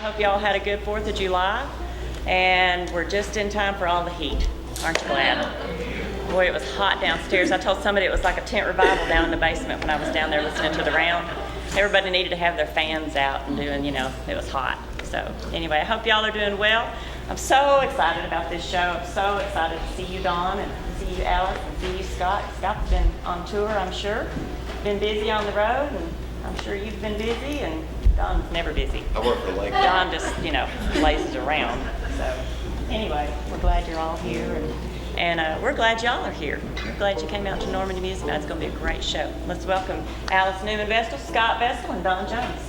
Hope you all had a good 4th of July, and we're just in time for all the heat. Aren't you glad? Boy, it was hot downstairs. I told somebody it was like a tent revival down in the basement when I was down there listening to the round. Everybody needed to have their fans out and doing, it was hot. So anyway, I hope y'all are doing well. I'm so excited about this show. I'm so excited to see you, Dawn, and see you, Alice, and see you, Scott. Scott's been on tour, I'm sure. Been busy on the road, and I'm sure you've been busy, and Don's never busy. I work for Lake. Don just, blazes around. So anyway, we're glad you're all here, and we're glad y'all are here. We're glad you came out to Normandy Music Night. It's going to be a great show. Let's welcome Alice Newman Vestal, Scott Vestal, and Don Jones.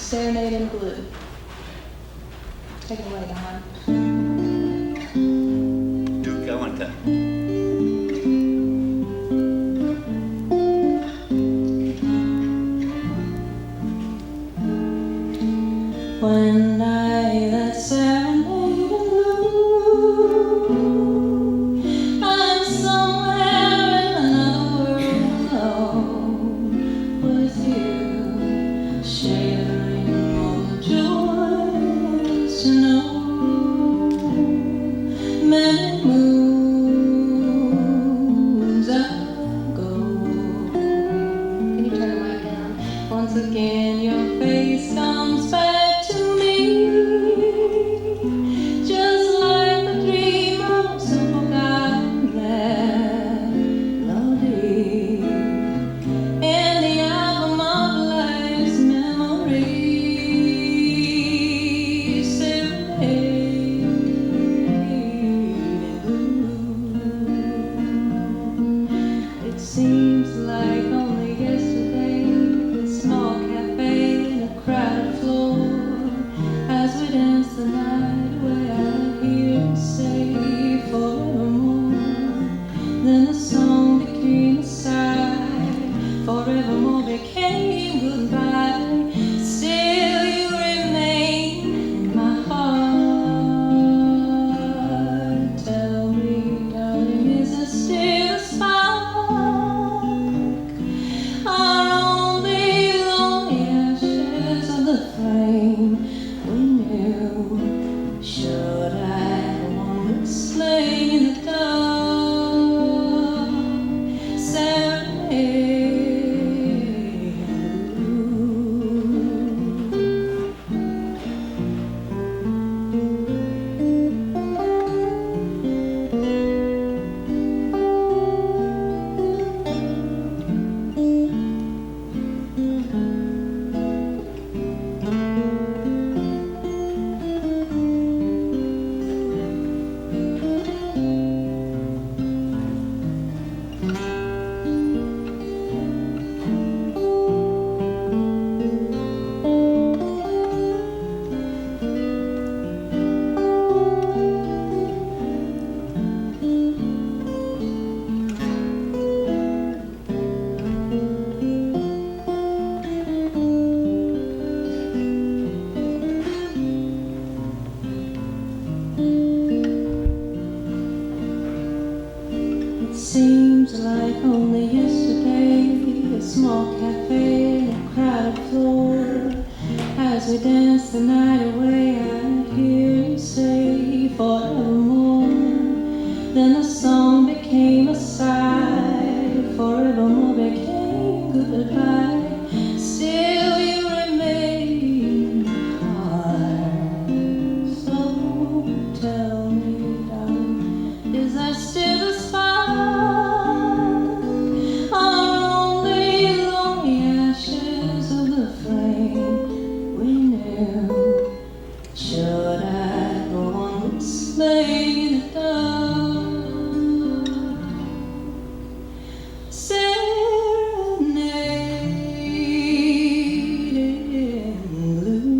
Serenade in Blue. Take it away, Don. Duke Ellington. when I that serenade blue. I'm somewhere in another world alone with you, sharing all the joys to know. Many moons ago. Can you turn the mic down? Once again, your face comes back to me, just like a dream of some forgotten melody in the album of life's memories. Serenade blue. It seems like only yesterday, a small cafe in a crowded floor, as we dance the night away. I hear you say forevermore. Then the song became a sigh, forevermore became goodbye. Still you remain in my heart. Tell me, darling, is there still a spark? Are only lonely ashes of the flame we knew? Should I go on explaining in the dark? Serenade It seems like only yesterday, a small cafe in a crowded floor, as we dance the night away. I hear you say forevermore. Then the song became a sigh, forevermore became goodbye. Still you remain in my heart. So tell me, darling, is there still a spark? Are only lonely ashes of the flame we knew? Should I go on explaining in the dark? Serenade in blue.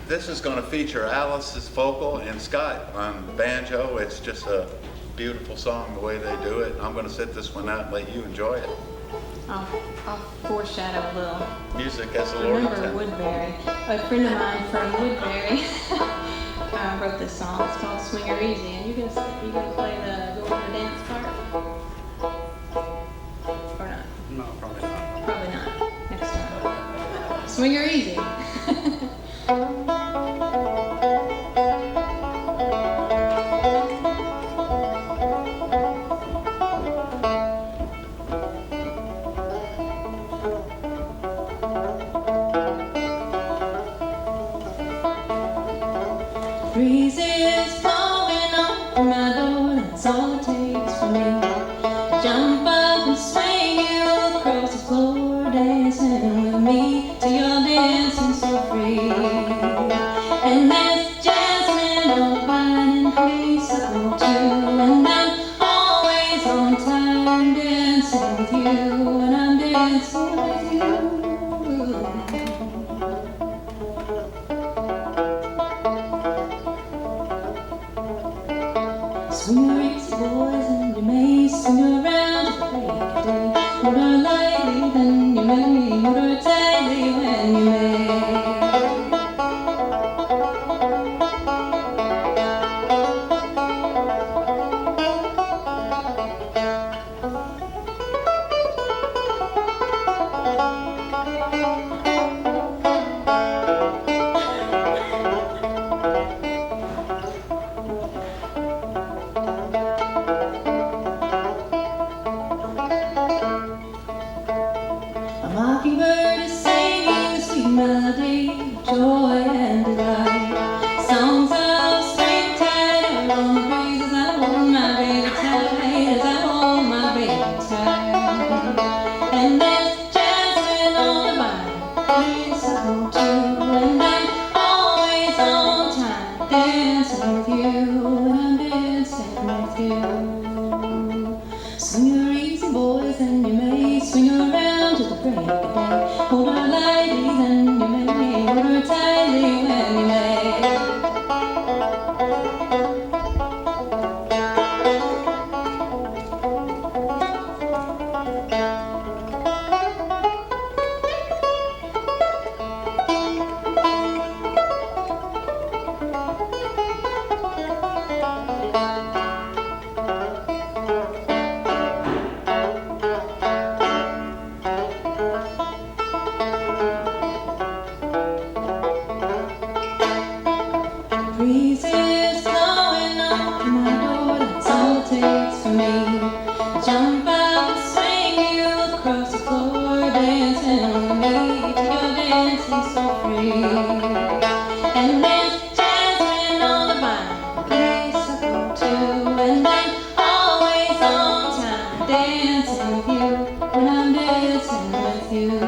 This is going to feature Alice's vocal and Scott on banjo. It's just a beautiful song the way they do it. I'm going to sit this one out and let you enjoy it. I'll foreshadow a little. Music as the Lord Remember intended. Woodbury? A friend of mine from Woodbury wrote this song. It's called "Swing Her Easy." And you gonna play the go on the dance part or not? No, probably not. Probably not. Next time. Swing Her Easy. Breeze is blowing up from my door. That's all it takes for me to jump up and swing you across the floor, dancing with me till you're dancing so free. And there's jasmine all by honeysuckle too. And I'm always on time dancing with you. When I'm dancing with you. Swing your easy boys and you may swing around to the break of day. Motor lightly then you may, motor tightly when you may. A mockingbird is singing a sweet melody of joy and delight. Songs of springtime are on the breeze as I hold my baby tight, as I hold my baby tight. And there's jasmine on the vine, honeysuckle too. And I'm always on time, dancing with you. When I'm dancing with you. Swing your easy boys and you may swing around to the break of day. Hold her lightly then you may, hold her tightly when you may. Breeze is blowing up to my door, that's all it takes for me. Jump out and swing you across the floor, dancing with me till you're dancing so free. And there's jasmine on the vine, honeysuckle too. And I'm always on time, dancing with you. When I'm dancing with you.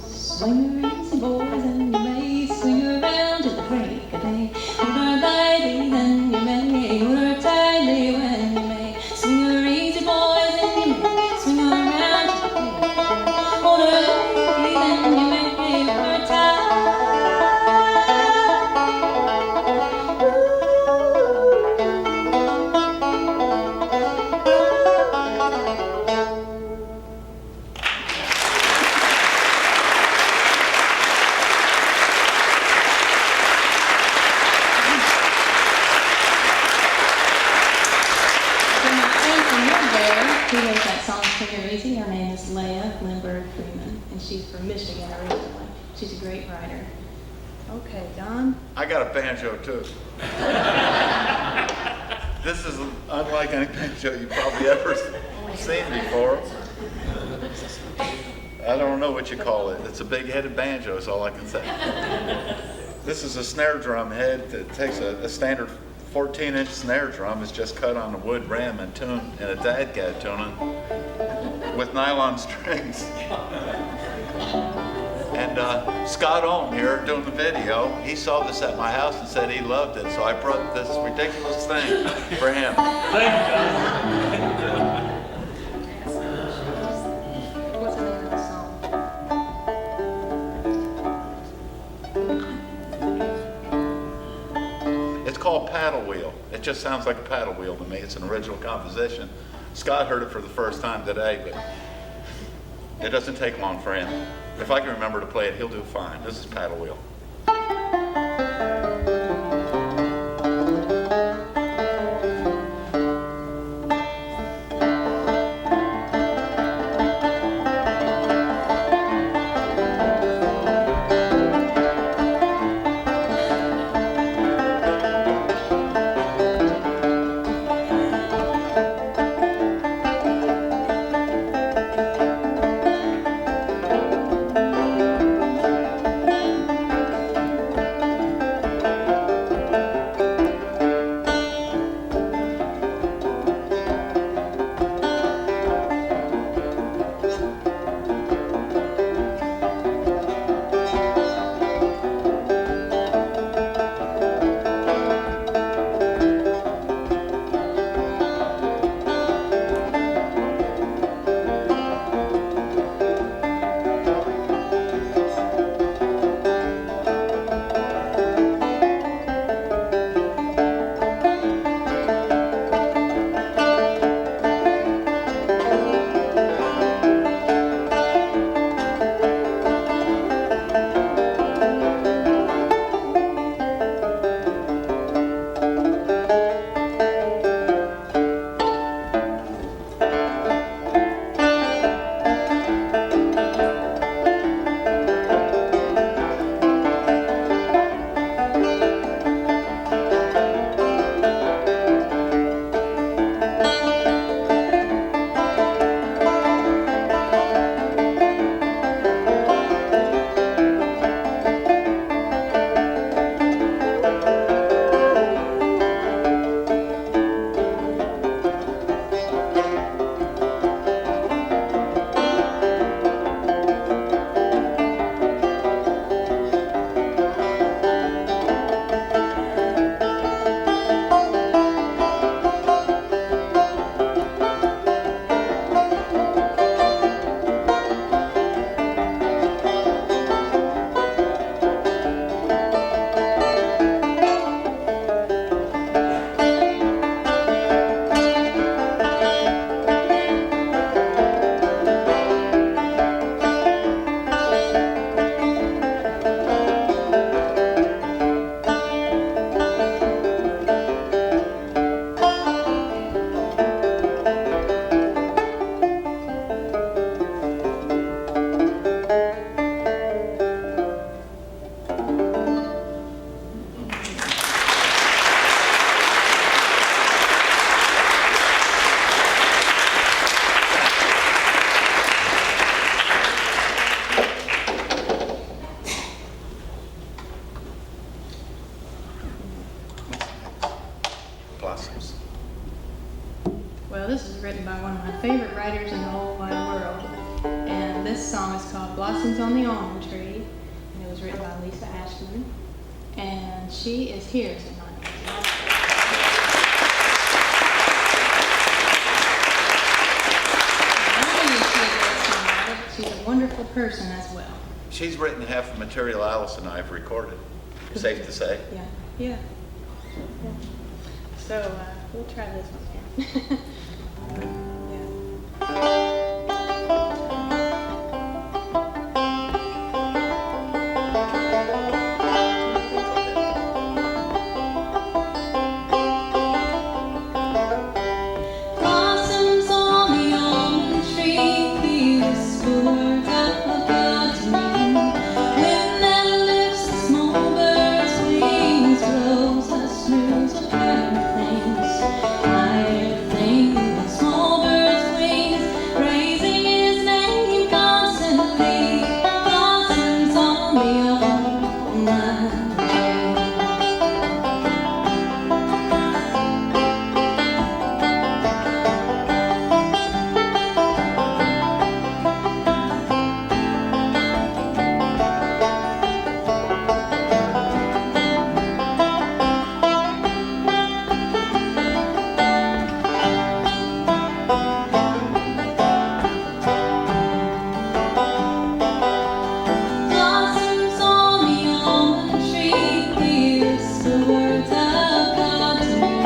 Swing your easy boys and you may swing around to the break of day. Hold her lightly then you may, hold her tightly when you may. Swing your easy boys and you may swing around to the break of day. Hold her lightly then you may, hold her tight. Who wrote that song, Swing Her Easy? Her name is Leah Lindbergh Freeman, and she's from Michigan originally. She's a great writer. Okay, Don? I got a banjo too. This is unlike any banjo you've probably ever seen before. I don't know what you call it. It's a big-headed banjo is all I can say. This is a snare drum head that takes a standard 14-inch snare drum is just cut on a wood rim and tuned in a dadgad tuning with nylon strings. And Scott Ohm here doing the video, he saw this at my house and said he loved it, so I brought this ridiculous thing for him. What's the name of the song? It's called Paddle Wheel. It just sounds like a paddle wheel to me. It's an original composition. Scott heard it for the first time today, but it doesn't take long for him. If I can remember to play it, he'll do fine. This is Paddle Wheel. Blossoms. Well, this is written by one of my favorite writers in the whole wide world. And this song is called Blossoms on the Almond Tree. And it was written by Lisa Ashman. And she is here tonight. Not only is she a great songwriter, she's a wonderful person as well. She's written half the material Alice and I have recorded. Safe to say. Yeah, yeah. Yeah. So we'll try this one here. Blossoms on the almond tree, the whisper words of God to me. Wind that lifts the small bird's wings, blows us news of higher things, higher things. Small bird's wings, praising His name constantly. Blossoms on the almond tree. Blossoms on the almond tree, here's the words of God to me.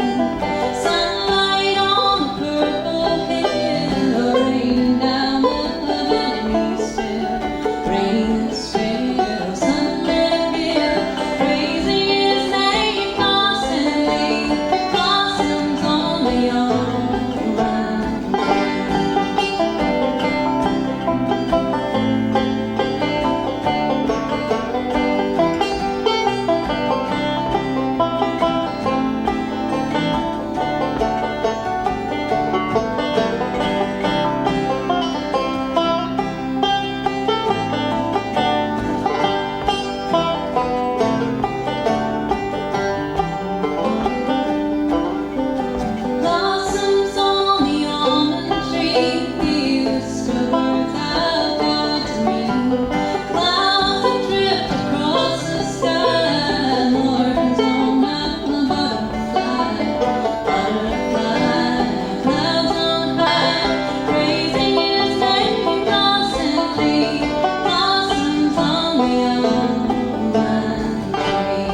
Sunlight on the purple hill, rain down the valley still, rain still, sunlit hill, praising His name constantly. Blossoms on the almond tree. Blossoms on the almond tree, here's the words of God to me. Clouds that drift across the sky, mornings on a butterfly, butterfly, clouds on high, praising His name constantly. Blossoms on the almond tree.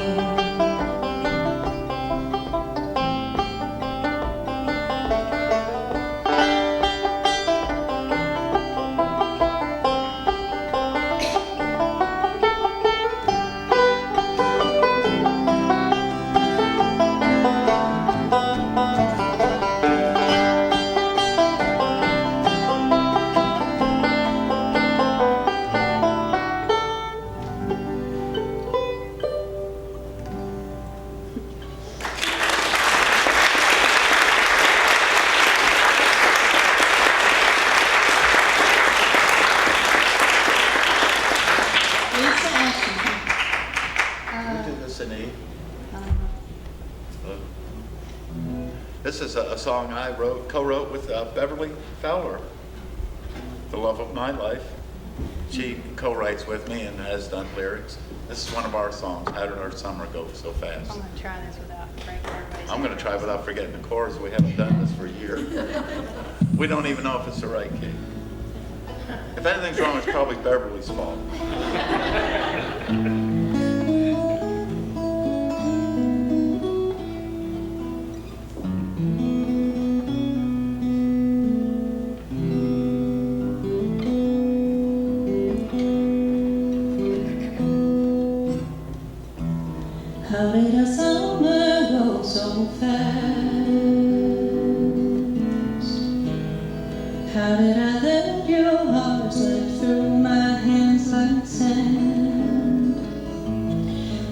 Lisa Ashman. Who did this in E? Uh, This is a song I co-wrote with Beverly Fowler, the love of my life. She co-writes with me and has done lyrics. This is one of our songs, How Did Our Summer Go So Fast? I'm going to try this without breaking everybody's I'm going to try without forgetting the chords. We haven't done this for a year. We don't even know if it's the right key. If anything's wrong, it's probably Beverly's fault. How did our summer go so fast? How did I let your heart slip through my hands like sand?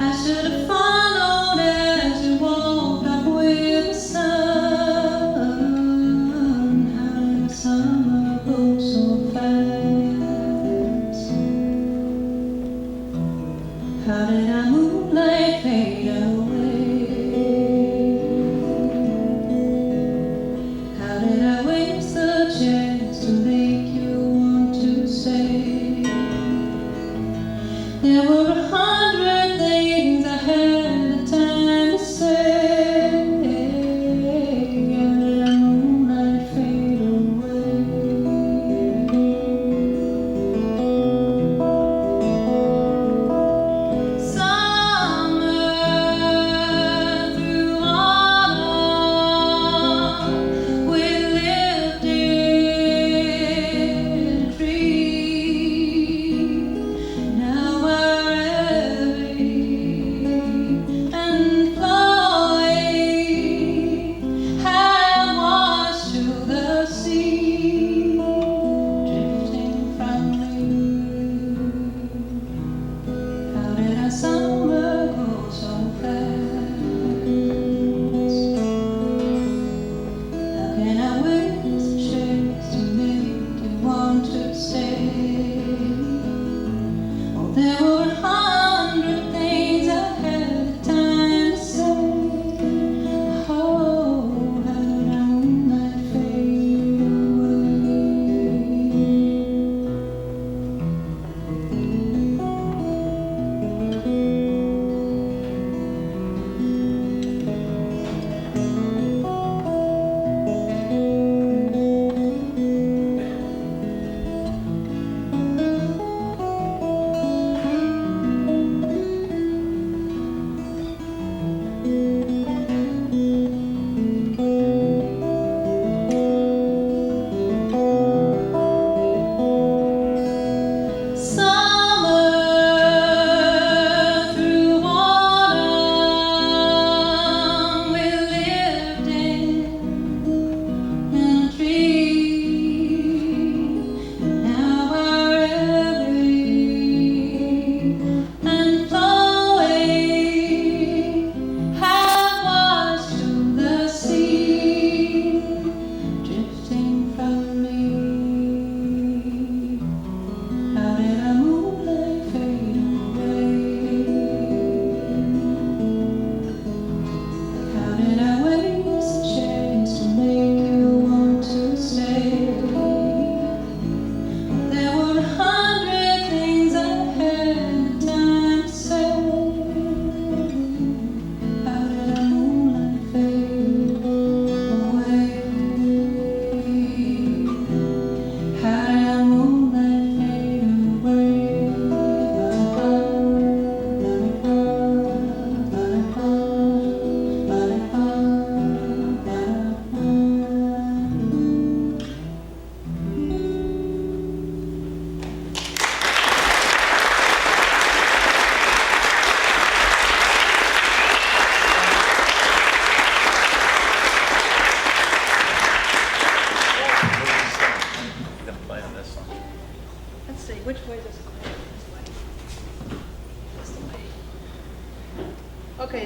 I should have followed as you walked up with the sun. How did our summer go so fast? How did our moonlight fade away?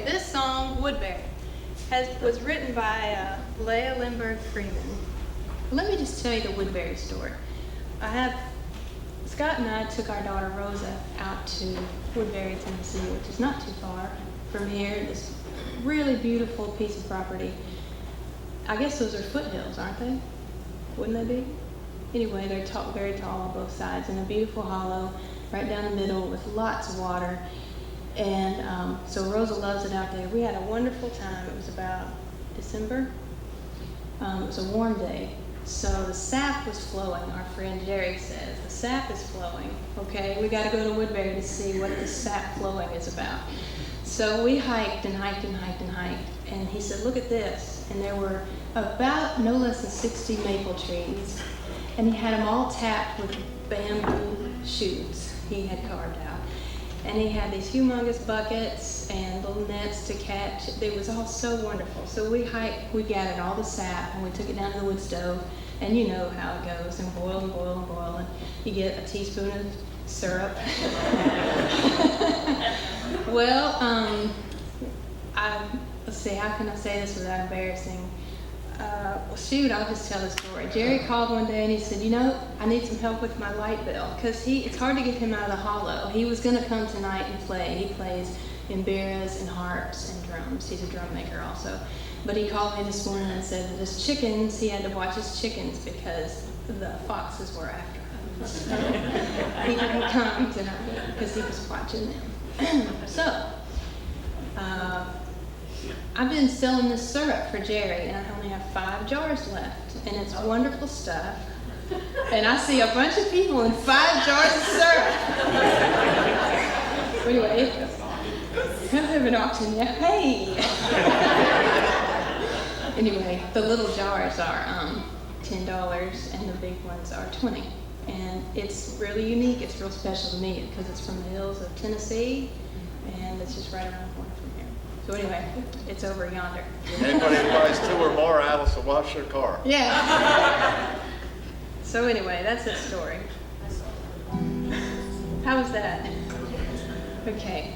Okay, this song, Woodbury, was written by Leah Lindbergh Freeman. Let me just tell you the Woodbury story. Scott and I took our daughter Rosa out to Woodbury, Tennessee, which is not too far from here. This really beautiful piece of property. I guess those are foothills, aren't they? Wouldn't they be? Anyway, they're very tall on both sides, and a beautiful hollow right down the middle with lots of water. And so Rosa loves it out there. We had a wonderful time. It was about December. It was a warm day. So the sap was flowing, our friend Jerry says. The sap is flowing, okay? We got to go to Woodbury to see what the sap flowing is about. So we hiked and hiked and hiked and hiked. And he said, look at this. And there were about no less than 60 maple trees. And he had them all tapped with bamboo shoots he had carved out. And he had these humongous buckets and little nets to catch. It was all so wonderful. So we hiked, we gathered all the sap and we took it down to the wood stove. And you know how it goes, and boil and boil and boil. And you get a teaspoon of syrup. Well, let's see, how can I say this without embarrassing? Well, shoot, I'll just tell the story. Jerry called one day and he said, you know, I need some help with my light bill, because it's hard to get him out of the hollow. He was going to come tonight and play. He plays embiras and harps and drums. He's a drum maker also. But he called me this morning and said that his chickens, he had to watch his chickens because the foxes were after him. So he couldn't come tonight because he was watching them. So, I've been selling this syrup for Jerry, and I only have 5 jars left, and it's wonderful stuff. And I see a bunch of people in 5 jars of syrup. Anyway, I have an auction yet. Hey! Anyway, the little jars are $10, and the big ones are $20. And it's really unique. It's real special to me because it's from the hills of Tennessee, and it's just right around the corner from here. So anyway, it's over yonder. Anybody who buys 2 or more, Alice will wash their car. Yeah. So anyway, that's the story. How was that? Okay.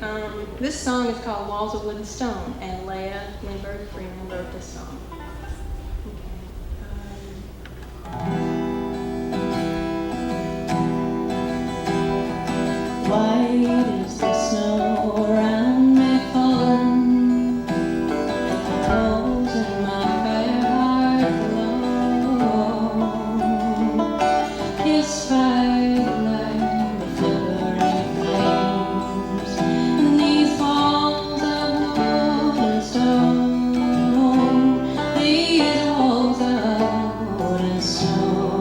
This song is called Walls of Wood and Stone, and Leah Lindbergh Freeman wrote this song. White is the snow around me falling, holes in my fair heart glow. It's firelight, the flickering flames, and these walls of wood and stone, these walls of wood and stone.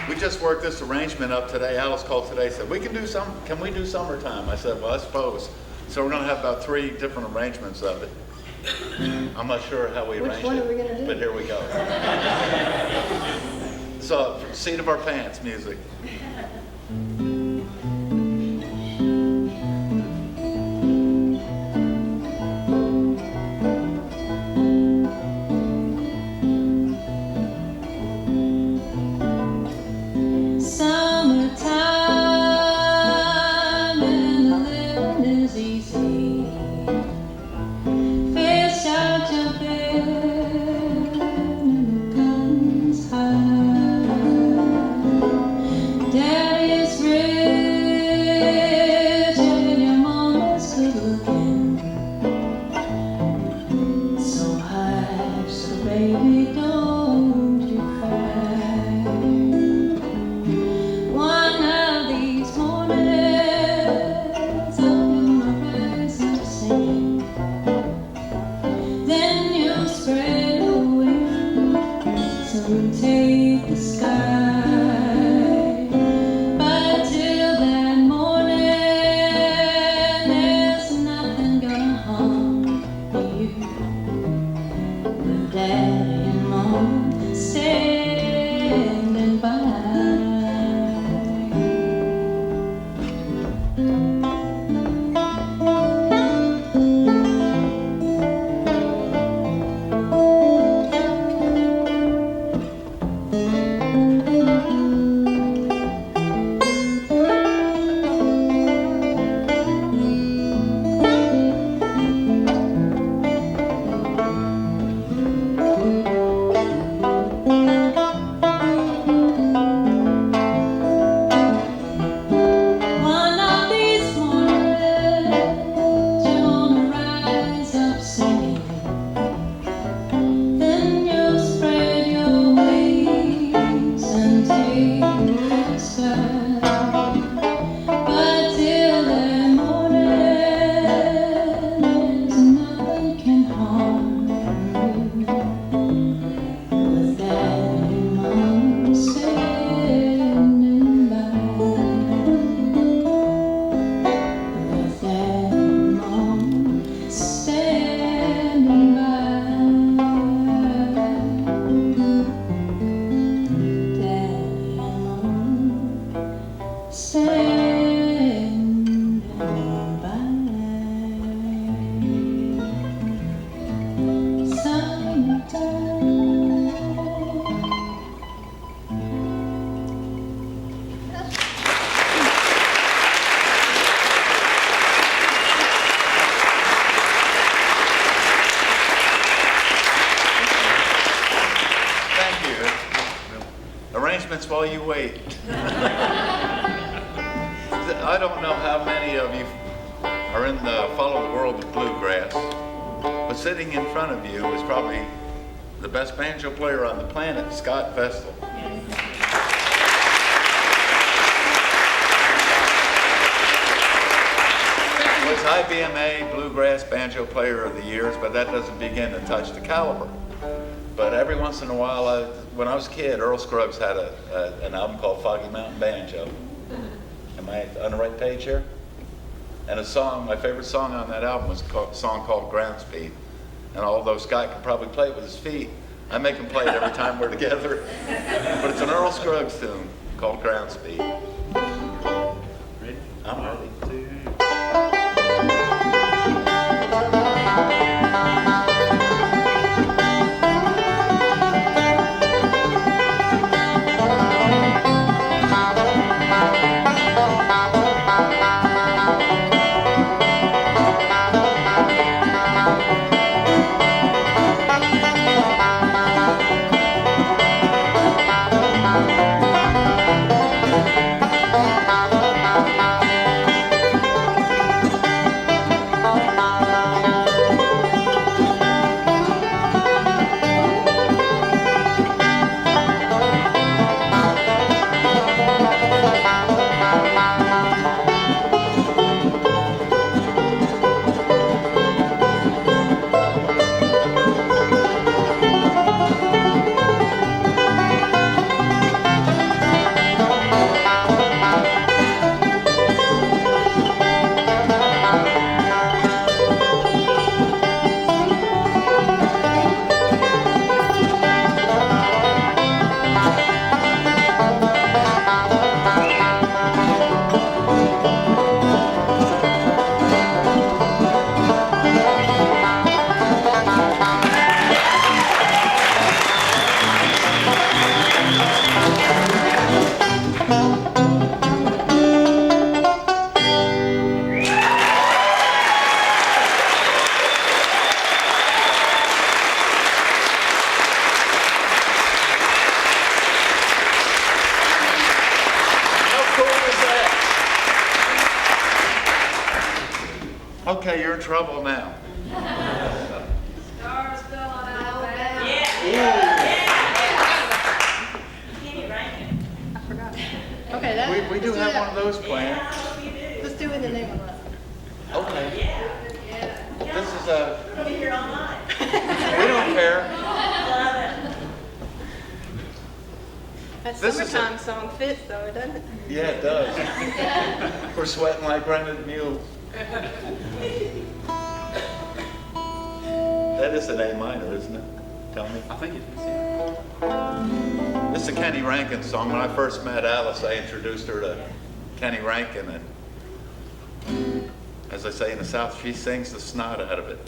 We just worked this arrangement up today. Alice called today, said, can we do summertime? I said, well, I suppose. So we're gonna have about 3 different arrangements of it. I'm not sure how we Which arranged one it, are we gonna do? but here we go. So, seat of our pants music. Summertime and the living is easy. Fish are jumping and the guns high. Daddy's rich and your mama's good looking. So hush, so baby, don't you cry. One of these mornings, I'll rise up singing. Then you'll spread your wings and take the sky. But till that morning, there's nothing gonna harm you. With Daddy and Mom standing by. One of these mornings, you're gonna rise up singing. Then you'll spread your wings and take the sky. But till that morning, there's nothing can harm you. With Daddy and Mom standing by. With Daddy and Mom standing by. Daddy and Mom standing by. Summertime. Thank you. Arrangements while you wait. I don't know how many of you are in the follow the world of bluegrass, but sitting in front of you is probably the best banjo player on the planet, Scott Vestal. Was IBMA Bluegrass Banjo Player of the Years, but that doesn't begin to touch the caliber. But every once in a while, when I was a kid, Earl Scruggs had an album called Foggy Mountain Banjo. Am I on the right page here? And a song, my favorite song on that album was a song called Ground Speed. And although Scott could probably play it with his feet, I make him play it every time we're together. But it's an Earl Scruggs tune called Ground Speed. Ready? I'm ready. Okay, you're in trouble now. Stars fell on Alabama. Kenny Rankin. I forgot. Okay, that. We do let's have that. one of those planned. Let's do it in the name of love. Okay. This is We'll be here all night. we don't care. Love it. That This is a- summertime song fits though, doesn't it? Yeah, it does. We're sweating like rented mules. That is an A minor, isn't it? Tell me. I think it is, yeah. This is a Kenny Rankin song. When I first met Alice, I introduced her to Kenny Rankin, and as I say in the South, she sings the snot out of it.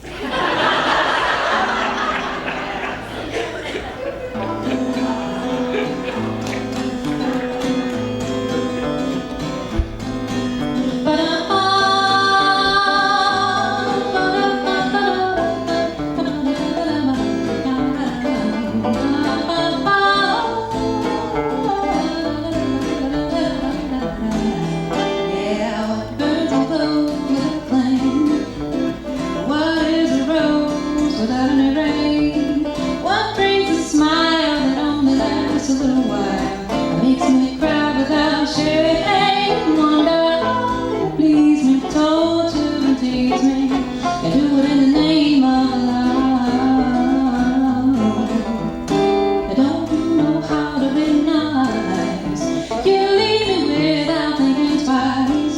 Yeah, birds and clothes with a flame. What is a rose without any rain? What brings a smile that only lasts a little while? Makes me cry without shame. Wonder how you please me, torture and tease me. You do it in the name of love. I don't know how to be nice. You leave me without thinking twice.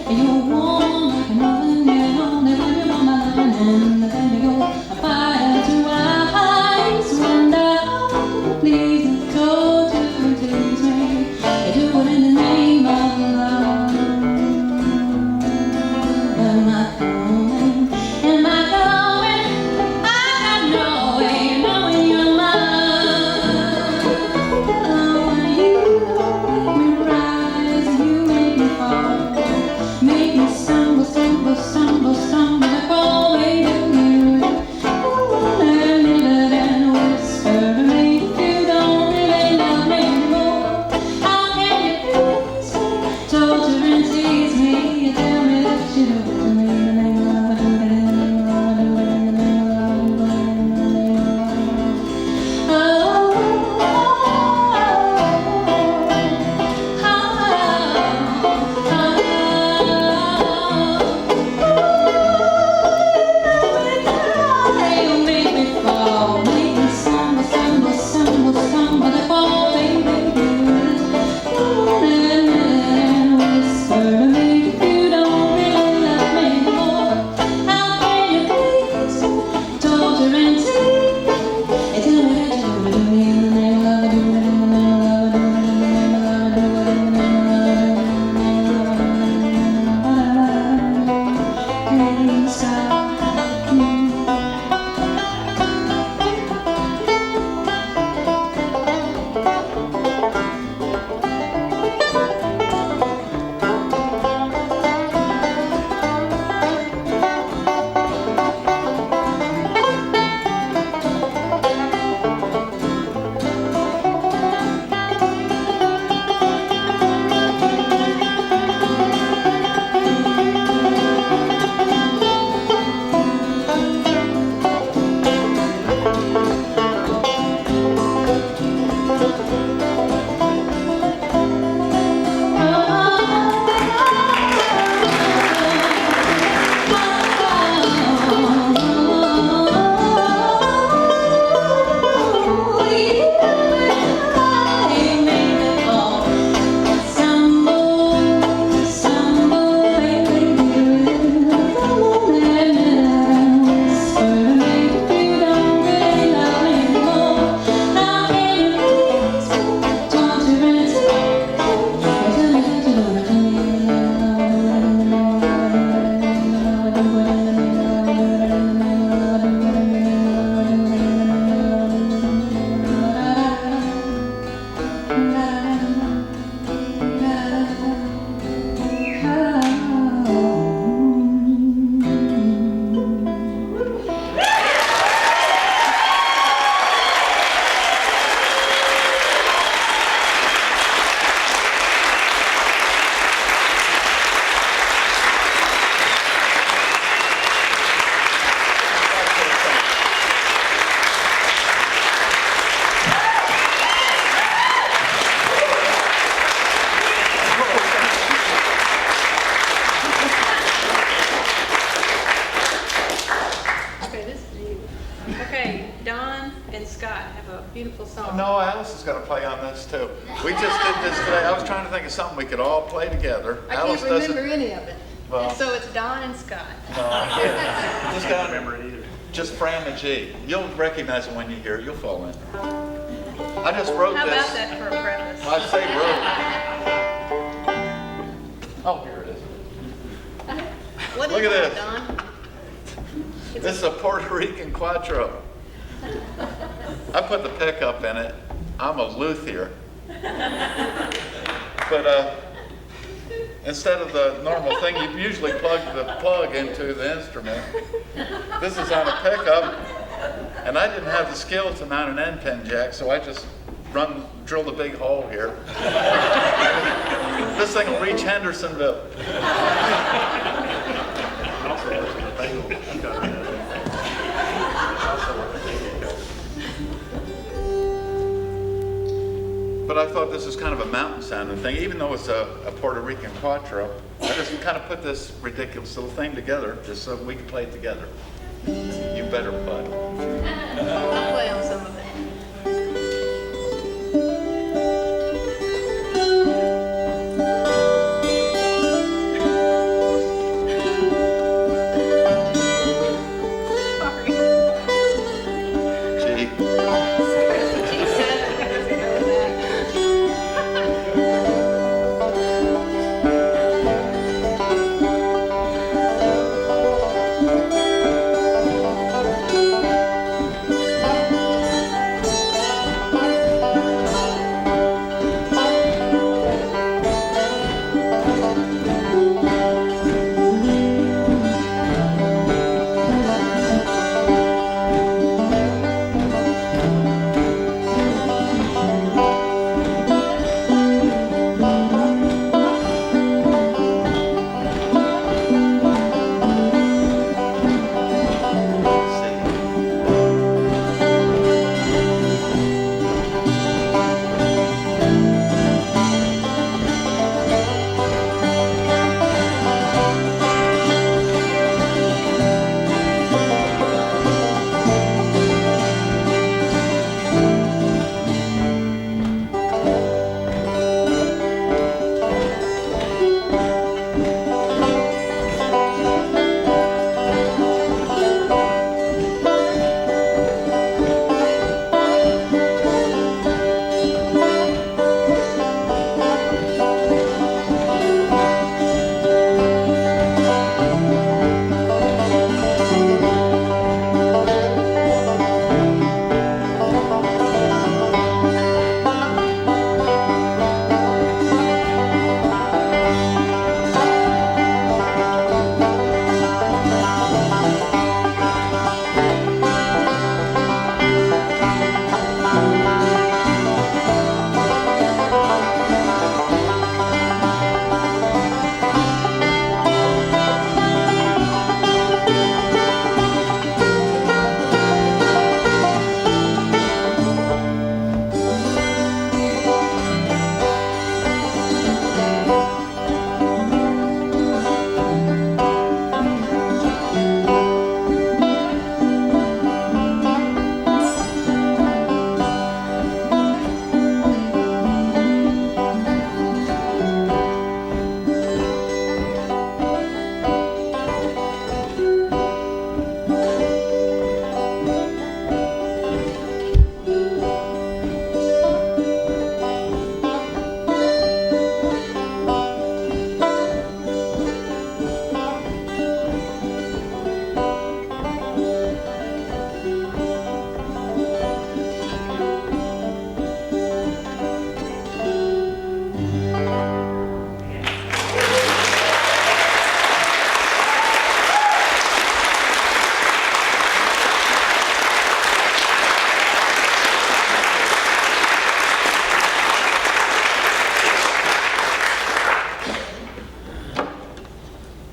You're warm like an oven, you only when you're on my line, and then you go fire to ice. Wonder how you please me, torture and tease me. You do it in the name no, Alice is going to play on this too. We just did this today. I was trying to think of something we could all play together. I Alice can't remember doesn't. any of it. Well- So it's Don and Scott. No, yeah. Just don't remember it either. Just Fran and G. You'll recognize it when you hear it. You'll fall in. I just wrote How this. about that for a preface? I say wrote. Oh, here it is. What Look is at that, this. Don? This is a Puerto Rican Quattro. I put the pickup in it. I'm a luthier. But instead of the normal thing, you usually plug the plug into the instrument. This is on a pickup, and I didn't have the skill to mount an end pin jack, so I just drilled a big hole here. This thing will reach Hendersonville. But I thought this was kind of a mountain sounding thing, even though it's a Puerto Rican Quattro. I just kind of put this ridiculous little thing together just so we could play it together. You better play. I'll play on some of it. Sorry. Gee. She said it because I know that.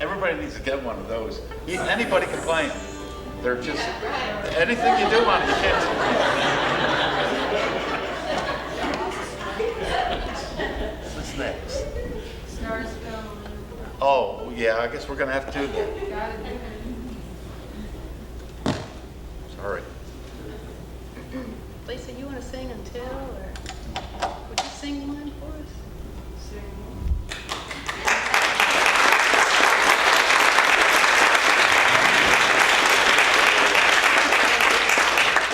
Everybody needs to get one of those. Anybody can play them. They're just, anything you do on it, you can't. What's next? Oh, yeah, I guess we're going to have to do that. Sorry. Lisa, you want to sing until, or would you sing one for us?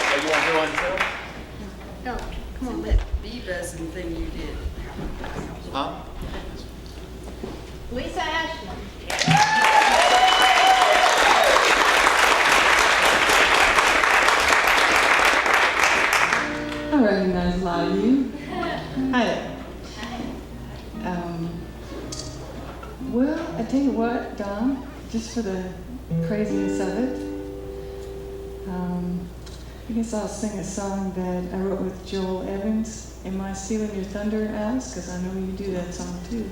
Oh, you want to do one too? No, come on, That bee-buzzing thing you did. Huh? Lisa Ashland. I recognize a lot of you. Hi there. Well, I tell you what, Don, just for the craziness of it, I guess I'll sing a song that I wrote with Joel Evans. Am I Stealing Your Thunder, Alice? Because I know you do that song too.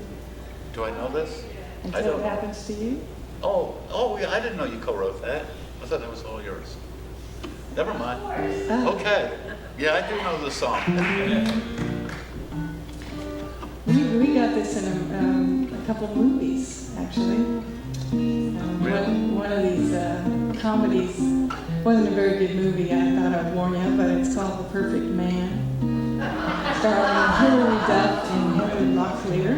Do I know this? I Until don't it know. happens to you. Oh, yeah, I didn't know you co-wrote that. I thought that was all yours. Never mind. Oh. Okay. Yeah, I do know the song. We got this in a couple movies, actually. One of these comedies wasn't a very good movie. I thought I'd warn you, but it's called The Perfect Man, starring Hilary Duff and Henry Locklear.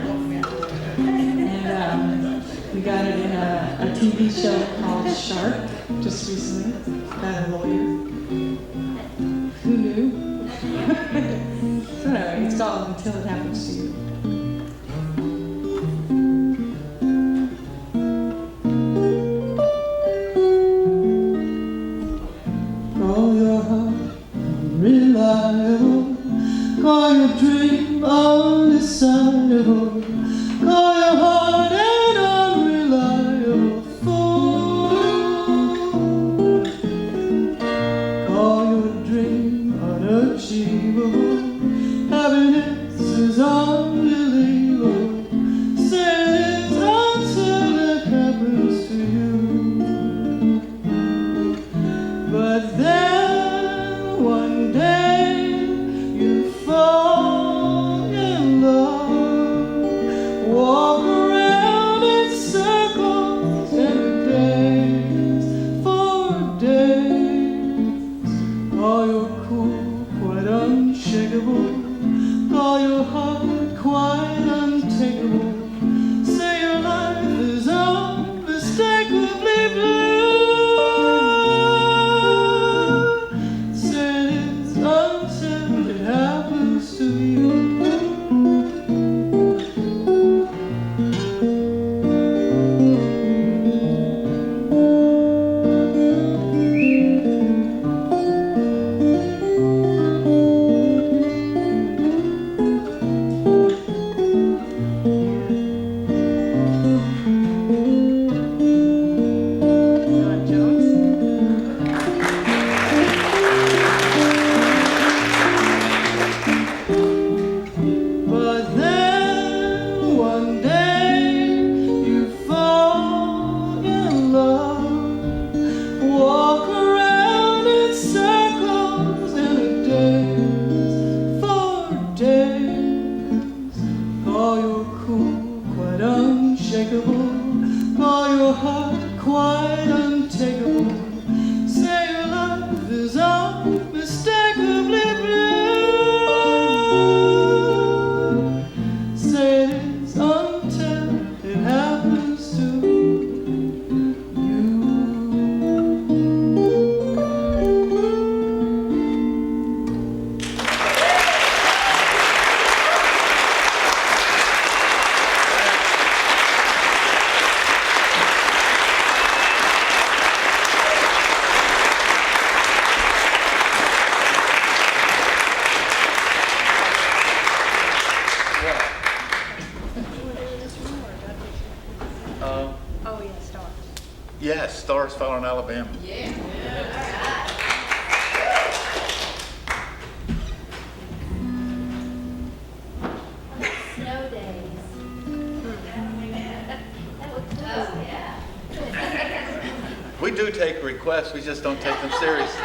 And we got it in a TV show called Shark just recently about a lawyer. Who knew? So anyway, it's called Until It Happens to You. Call your heart unreliable. Call your dream undecidable. Call your heart an unreliable fool. Call your dream unachievable. Happiness is unbelievable. Say it until it happens to you. But then one day you fall in love, walk around in circles every day for days. Call your cool quite unshakable, call your heart quite untakeable. Say your life is unmistakably blue. Say it's until it happens to you. Don Jones. But then one day you fall in love, walk around in circles in a daze for days. Call your cool quite unshakable, call your heart quite untakeable. Say your life is unmistakably blue. Say it's until it happens to you. Oh, yeah, stars. Yes, Stars Fell in Alabama. Snow days. Oh, yeah. We do take requests, we just don't take them seriously.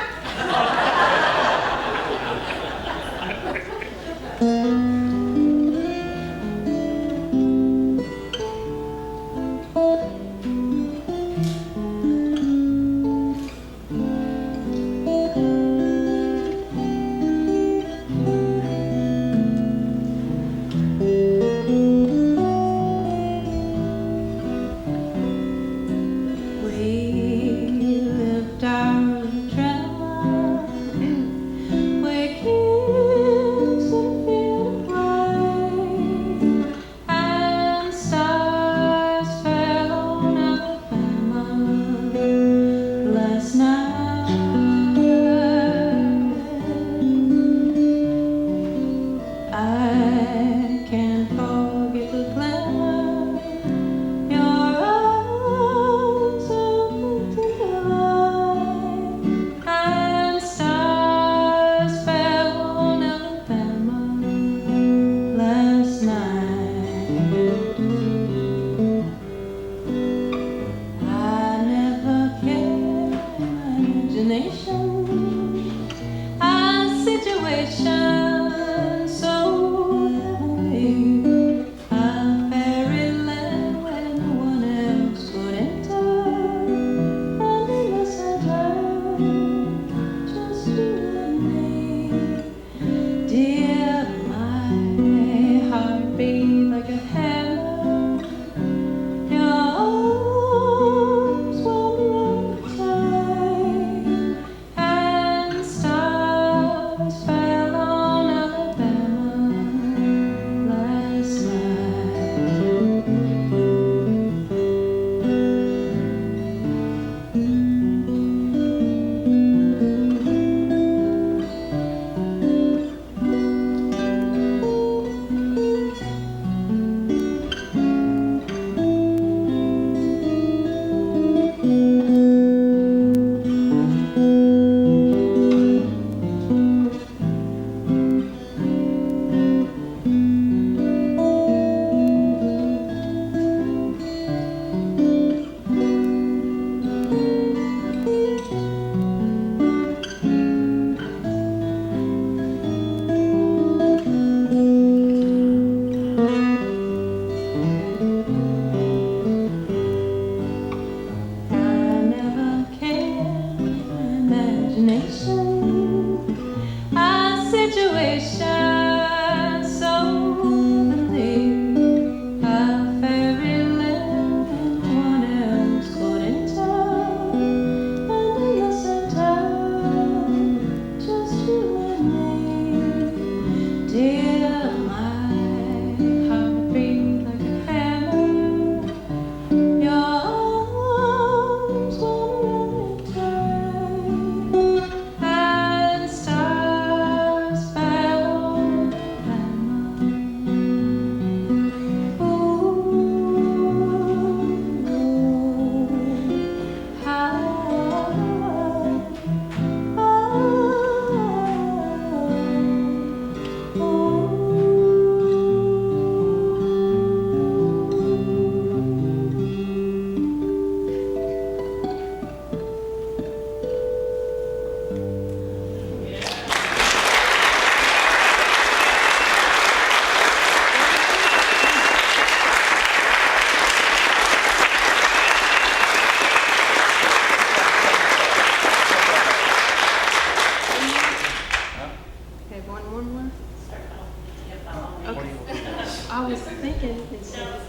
was thinking is that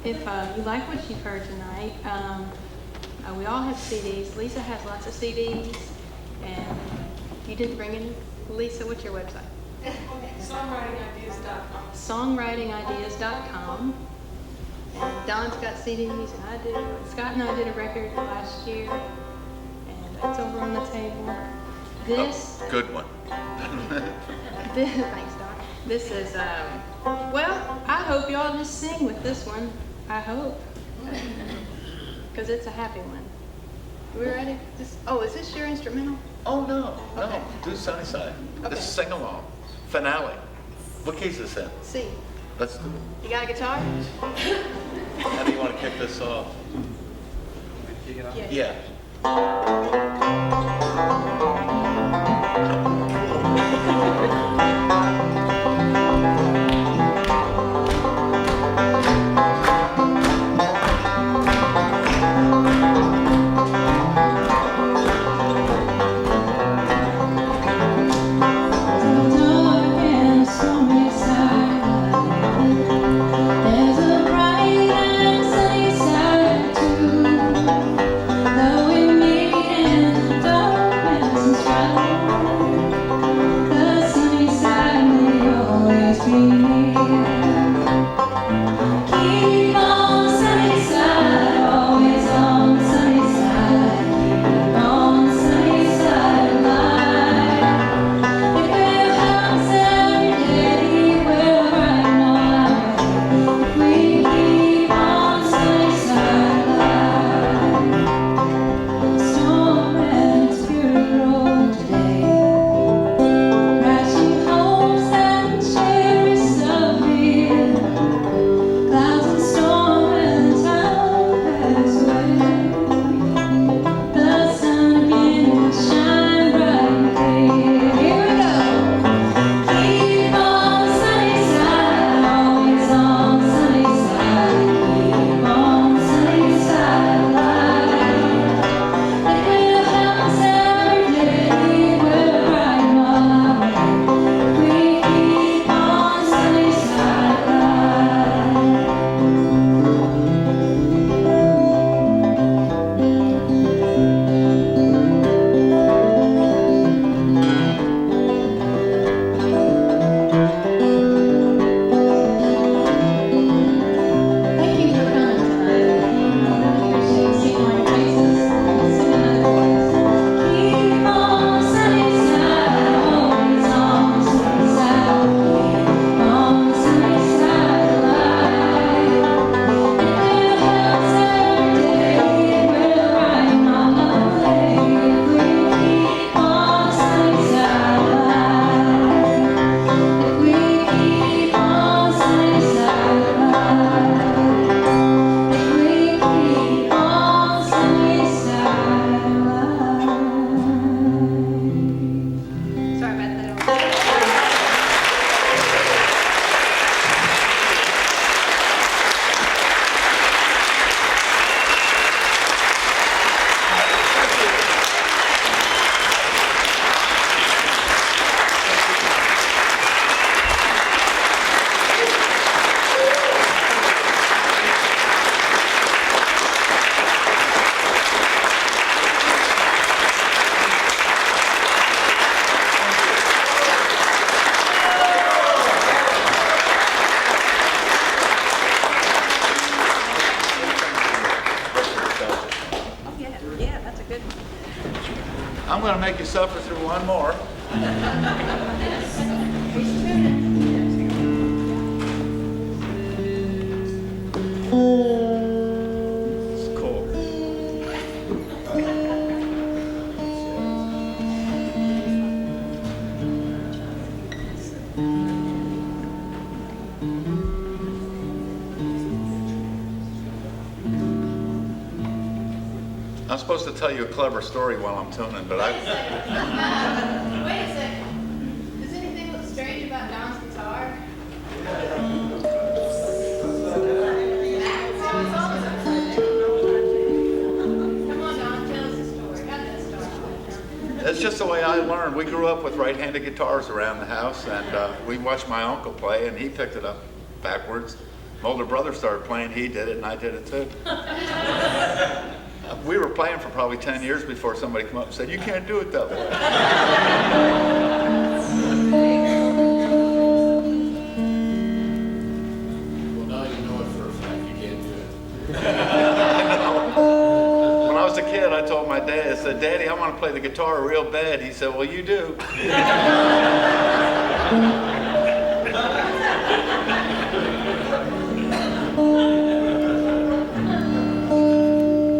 if you like what you've heard tonight, we all have CDs. Lisa has lots of CDs, and you didn't bring in. Lisa, what's your website? Songwritingideas.com. And Don's got CDs, and I do. Scott and I did a record last year, and it's over on the table. This, Good one. thanks, Don. This is, well, I hope y'all just sing with this one. I hope. Because it's a happy one. We ready? Is this your instrumental? Oh, no, Okay. no, do Sunny Side. Okay. This is sing-along, finale. What key is this in? C. Let's do it. You got a guitar? How do you want to kick this off? Yeah. Dark and stormy side, there's a bright and sunny side too. Though we meet in the darkness and strife, the sunny side may always be near. Keep on the sunny side, always on the sunny side. Keep on the sunny side of life. It will happen every day. We'll brighten all our way. If we keep on the sunny side of life. Storm and spirit roll today. Crashing hopes and cherries of beer. Clouds and storm and the town pass away. The sun again will shine bright and clear. Here we go. Keep on the sunny side, always on the sunny side. Keep on the sunny side of life. It will happen every day. We'll brighten all our way. We keep on the sunny side of life. Thank you for coming tonight. I appreciate seeing all your faces and singing other voices. Keep on the sunny side, always on the sunny side. Keep on the sunny side of life. It will help every day. We'll brighten all our way. If we keep on the sunny side of life. If we keep on the sunny side of life. If we keep on the sunny side of life. Sorry about that. Yeah, that's a good one. I'm going to make you suffer through one more. It's cool. I'm supposed to tell you a clever story while I'm tuning, but Wait a second. Does anything look strange about Don's guitar? Come on, Don, tell us the story. How did that start? it's just the way I learned. We grew up with right-handed guitars around the house, and we watched my uncle play, and he picked it up backwards. My older brother started playing, he did it, and I did it too. We were playing for probably 10 years before somebody came up and said, "You can't do it that way." Well, now you know it for a fact you can't do it. When I was a kid, I told my dad, I said, "Daddy, I want to play the guitar real bad." He said, "Well, you do."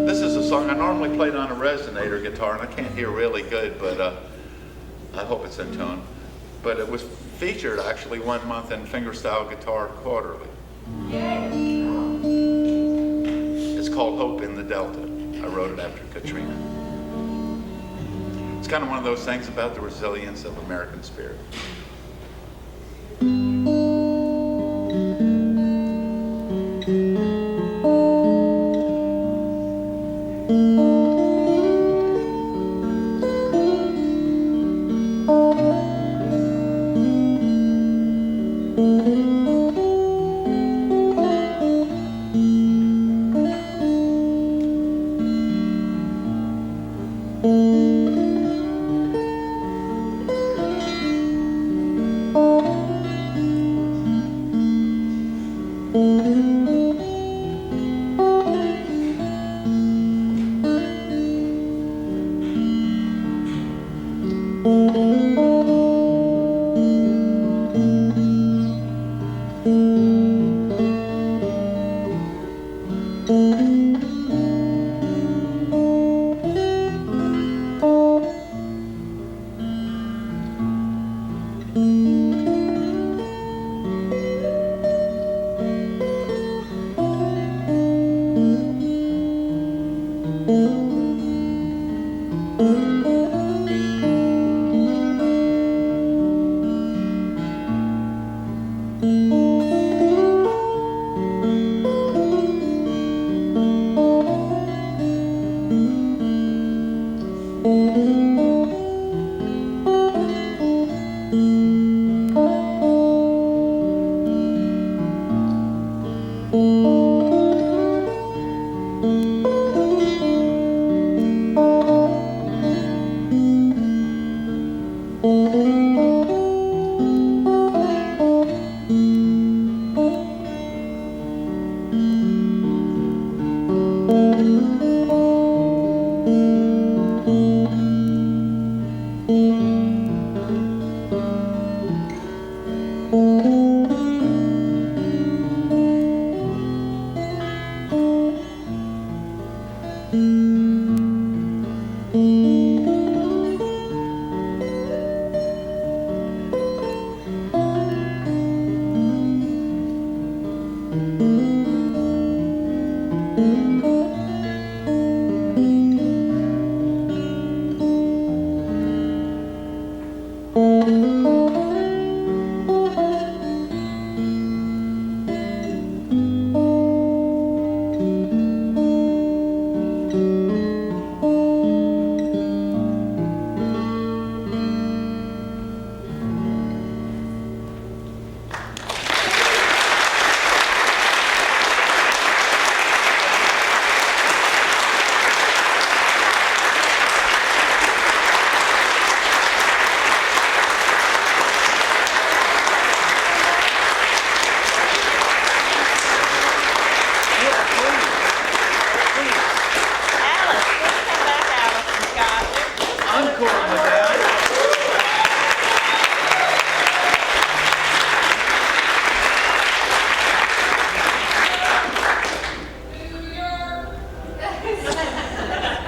This is a song I normally played on a resonator guitar, and I can't hear really good, but I hope it's in tune. But it was featured actually 1 month in Fingerstyle Guitar Quarterly. It's called Hope in the Delta. I wrote it after Katrina. It's kind of one of those things about the resilience of American spirit.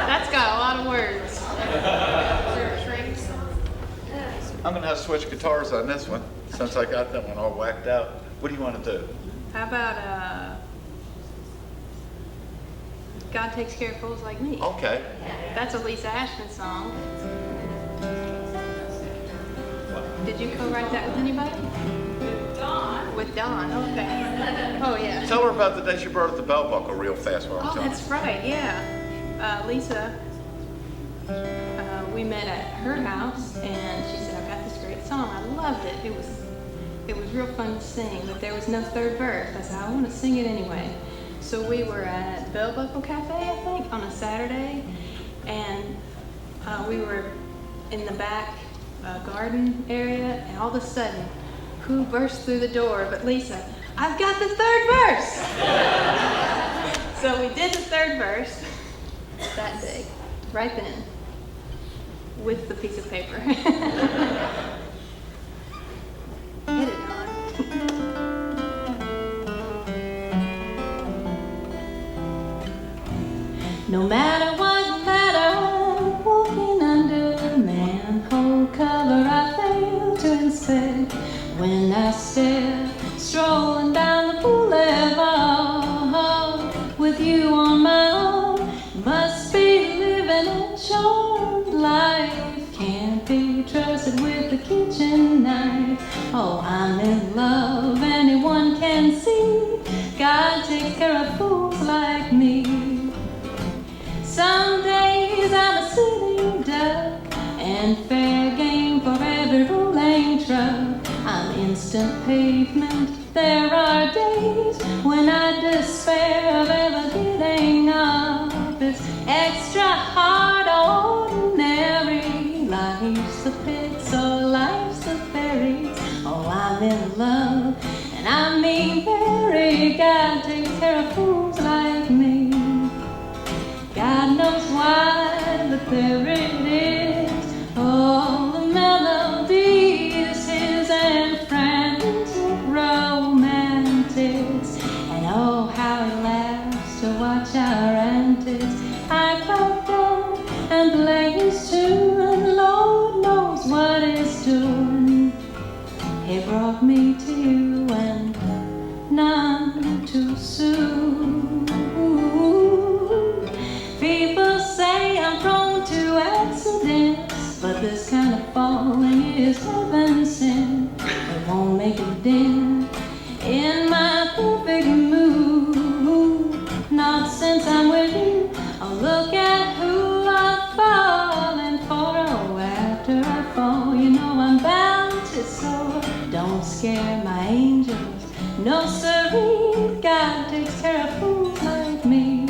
That's got a lot of words. I'm going to have to switch guitars on this one since I got that one all whacked out. What do you want to do? How about God Takes Care of Fools Like Me? Okay. That's a Lisa Ashman song. Did you co-write that with anybody? With Dawn, okay. Oh, yeah. Tell her about the day she brought up the belt buckle real fast while I'm Oh, telling that's right, yeah. Lisa, we met at her house, and she said, "I've got this great song." I loved it. It was it was real fun to sing, but there was no third verse. I said, I want to sing it anyway. So we were at Bell Buckle Cafe, I think, on a Saturday, and we were in the back garden area, and all of a sudden, who burst through the door but Lisa? I've got the third verse! So we did the third verse that day, right then, with the piece of paper. Hit it, Don. No matter what matter, I'm walking under a manhole cover I fail to inspect when I stare, strolling down the boulevard with you on my arm. Must be living a charmed life, can't be trusted with the kitchen knife. Oh, I'm in love, anyone can see. God takes care of fools like me. Some days I'm a sitting duck and fair game for every rolling truck. I'm instant pavement. There are days when I despair of ever getting up. It's extra hard, ordinary. Life's a pit, so life's a fairy. Oh, I'm in love, and I mean very. God takes care of fools like me. God knows why, but there it is. Oh, the melody is his and frantic romantics. And oh, how he laughs to watch our antics. I clocked down and play his tune, and Lord knows what he's doing. He brought me to you, and none too soon. People say I'm prone to accidents, but this kind of falling is heaven sent. It won't make a dent in my perfect mood. Not since I'm with you. Oh, look at who I've fallen for. Oh, after I fall, you know I'm bound to soar. Don't scare my angels, no siree. God takes care of fools like me.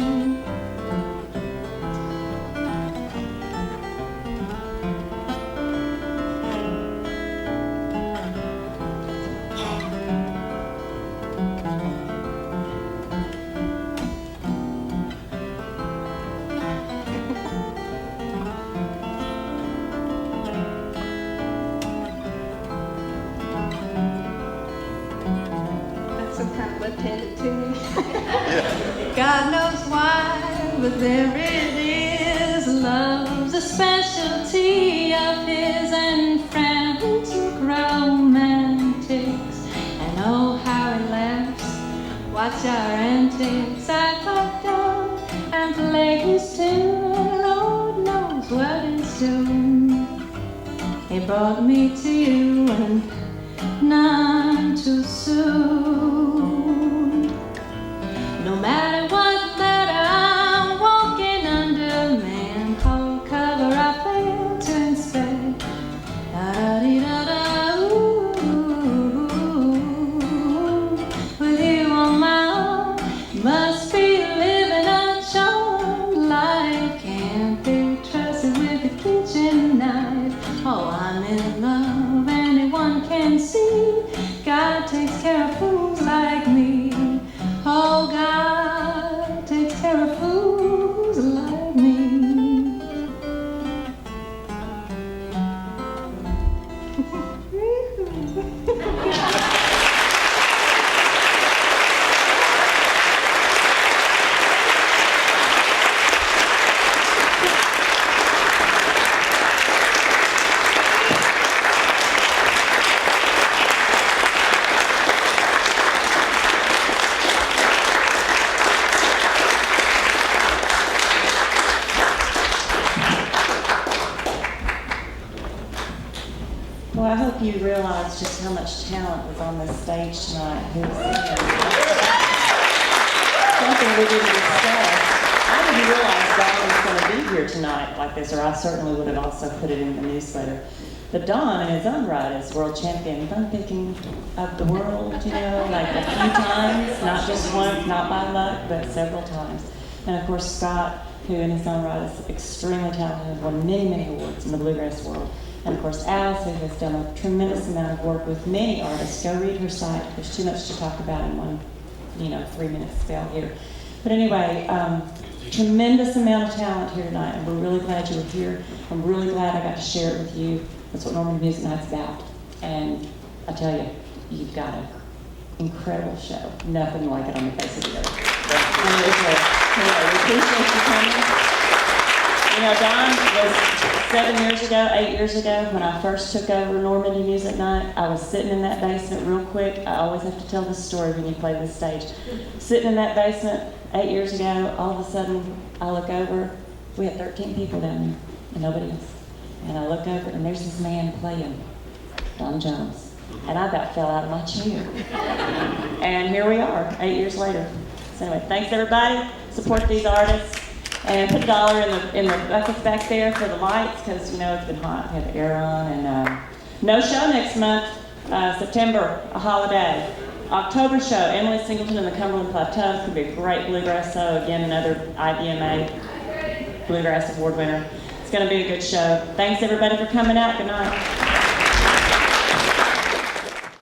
Some kind of left-handed tune. God knows why, but there it is. Love's a specialty of his and frantic romantics. And oh, how he laughs, watch our antics. I clock down and play his tune. Lord knows what he's doing. He brought me to you, and none too soon. No matter what letter I'm walking under, manhole cover I fail to inspect. Da-da-dee-da-da, ooh, with you on my arm, must be living a charmed life. Can't be trusted with the kitchen knife. Oh, I'm in love, anyone can see. God takes care of fools like me. Oh, God takes care of fools like me. Well, I hope you realize just how much talent was on this stage tonight. Something we didn't discuss. I didn't realize Dawn was going to be here tonight like this, or I certainly would have also put it in the newsletter. But Don, in his own right, is world champion gun picking of the world, like a few times, not just once, not by luck, but several times. And of course, Scott, who in his own right is extremely talented, has won many, many awards in the bluegrass world. And of course, Alice, who has done a tremendous amount of work with many artists. Go read her site. There's too much to talk about in one, 3-minute spell here. But anyway, tremendous amount of talent here tonight, and we're really glad you were here. I'm really glad I got to share it with you. That's what Normandy Music Night's about. And I tell you, you've got an incredible show. Nothing like it on the face of the earth. Anyway, we appreciate you coming. Don, was 8 years ago, when I first took over Normandy Music Night, I was sitting in that basement real quick. I always have to tell this story when you play this stage. Sitting in that basement 8 years ago, all of a sudden, I look over, we had 13 people down there, and nobody else. And I look over, and there's this man playing, Don Jones. And I about fell out of my chair. And here we are, 8 years later. So anyway, thanks everybody. Support these artists. And put $1 in the buckets back there for the lights, because it's been hot. We have the air on. And no show next month. September, a holiday. October show, Emily Singleton and the Cumberland Plateau. It's going to be a great bluegrass show. Again, another IBMA Bluegrass Award winner. It's going to be a good show. Thanks everybody for coming out. Good night.